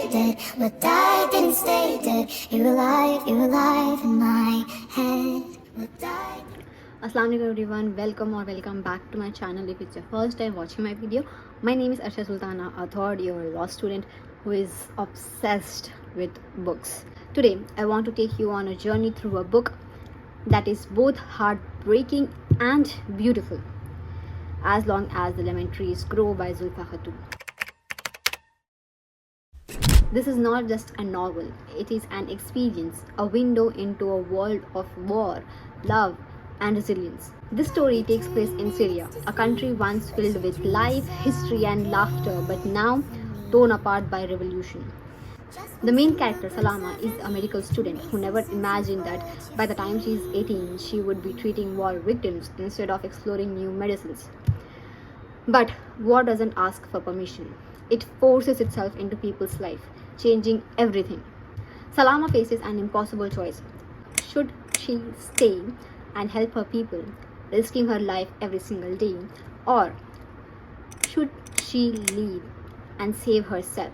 lay dead, but I didn't stay dead. You're alive in my head. But I... Assalamu alaikum everyone, welcome back to my channel. If it's your first time watching my video, my name is Arsha Sultana, a third year law student who is obsessed with books. Today I want to take you on a journey through a book that is both heartbreaking and beautiful, As Long as the Lemon Trees Grow by Zulfa Khatun. This is not just a novel, it is an experience, a window into a world of war, love, and resilience. This story takes place in Syria, a country once filled with life, history, and laughter, but now torn apart by revolution. The main character, Salama, is a medical student who never imagined that by the time she is 18, she would be treating war victims instead of exploring new medicines. But war doesn't ask for permission. It forces itself into people's life, changing everything. Salama faces an impossible choice. Should she stay and help her people, risking her life every single day, or should she leave and save herself?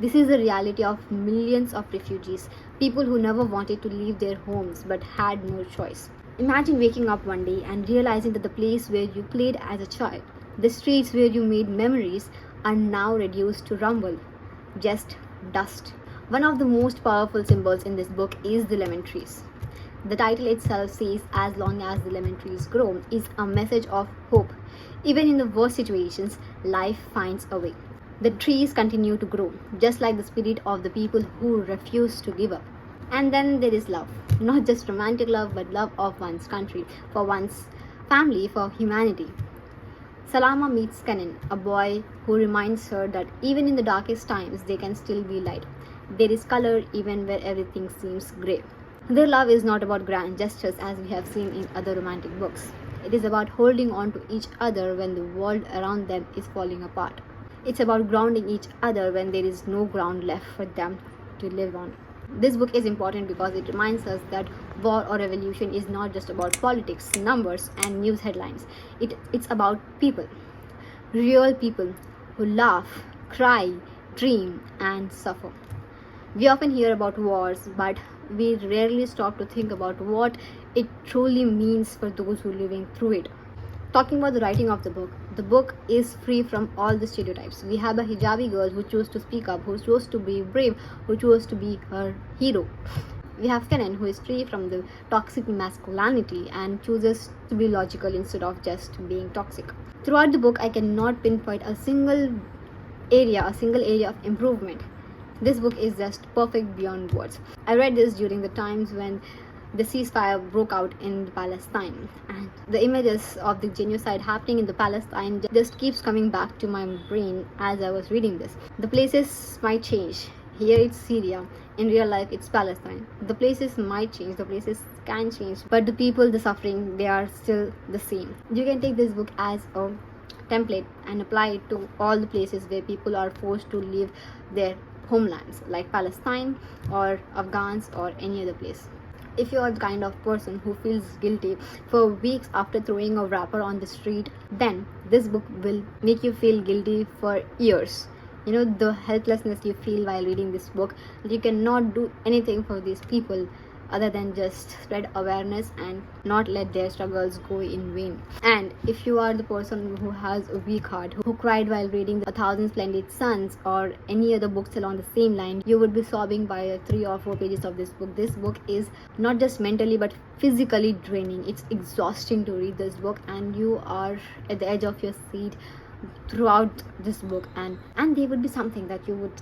This is the reality of millions of refugees, people who never wanted to leave their homes but had no choice. Imagine waking up one day and realizing that the place where you played as a child, the streets where you made memories, are now reduced to rubble, just dust. One of the most powerful symbols in this book is the lemon trees. The title itself says, As Long as the Lemon Trees Grow, is a message of hope. Even in the worst situations, life finds a way. The trees continue to grow, just like the spirit of the people who refuse to give up. And then there is love. Not just romantic love, but love of one's country, for one's family, for humanity. Salama meets Kenan, a boy who reminds her that even in the darkest times, there can still be light. There is color even where everything seems grey. Their love is not about grand gestures as we have seen in other romantic books. It is about holding on to each other when the world around them is falling apart. It's about grounding each other when there is no ground left for them to live on. This book is important because it reminds us that war or revolution is not just about politics, numbers, and news headlines. It's about people. Real people who laugh, cry, dream, and suffer. We often hear about wars, but we rarely stop to think about what it truly means for those who are living through it. Talking about the writing of the book is free from all the stereotypes. We have a hijabi girl who chose to speak up, who chose to be brave, who chose to be her hero. We have Kenan, who is free from the toxic masculinity and chooses to be logical instead of just being toxic. Throughout the book, I cannot pinpoint a single area of improvement. This book is just perfect beyond words. I read this during the times when the ceasefire broke out in Palestine, and the images of the genocide happening in the Palestine just keeps coming back to my brain as I was reading this. The places might change. Here it's Syria, in real life it's Palestine. The places might change, the places can change, but the people, the suffering, they are still the same. You can take this book as a template and apply it to all the places where people are forced to leave their homelands, like Palestine or Afghans or any other place. If you are the kind of person who feels guilty for weeks after throwing a wrapper on the street, then this book will make you feel guilty for years. You know, the helplessness you feel while reading this book, you cannot do anything for these people other than just spread awareness and not let their struggles go in vain. And if you are the person who has a weak heart, who cried while reading A Thousand Splendid Suns or any other books along the same line, you would be sobbing by 3 or 4 pages of this book. This book is not just mentally but physically draining. It's exhausting to read this book, and you are at the edge of your seat throughout this book, and there would be something that you would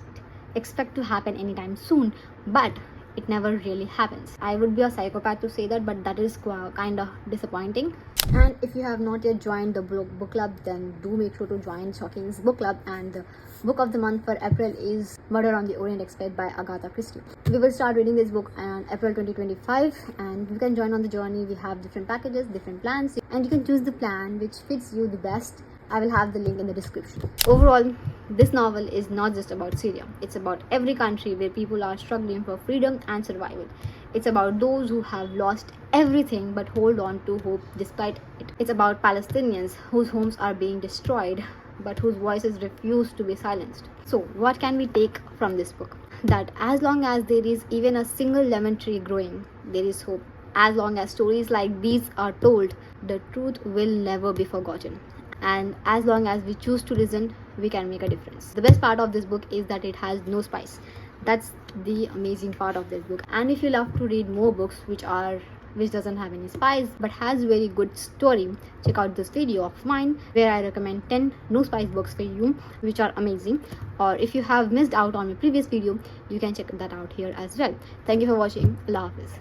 expect to happen anytime soon, but it never really happens. I would be a psychopath to say that, but that is kind of disappointing. And if you have not yet joined the book club, then do make sure to join Shocking's book club. And the book of the month for April is Murder on the Orient Express by Agatha Christie. We will start reading this book on April 2025, and you can join on the journey. We have different packages, different plans, and you can choose the plan which fits you the best. I will have the link in the description. Overall, this novel is not just about Syria. It's about every country where people are struggling for freedom and survival. It's about those who have lost everything but hold on to hope despite it. It's about Palestinians whose homes are being destroyed but whose voices refuse to be silenced. So, what can we take from this book? That as long as there is even a single lemon tree growing, there is hope. As long as stories like these are told, the truth will never be forgotten. And as long as we choose to listen, we can make a difference. The best part of this book is that it has no spice. That's the amazing part of this book. And if you love to read more books which doesn't have any spice but has very good story, check out this video of mine where I recommend 10 no spice books for you which are amazing. Or if you have missed out on my previous video, you can check that out here as well. Thank you for watching. Allah Hafiz.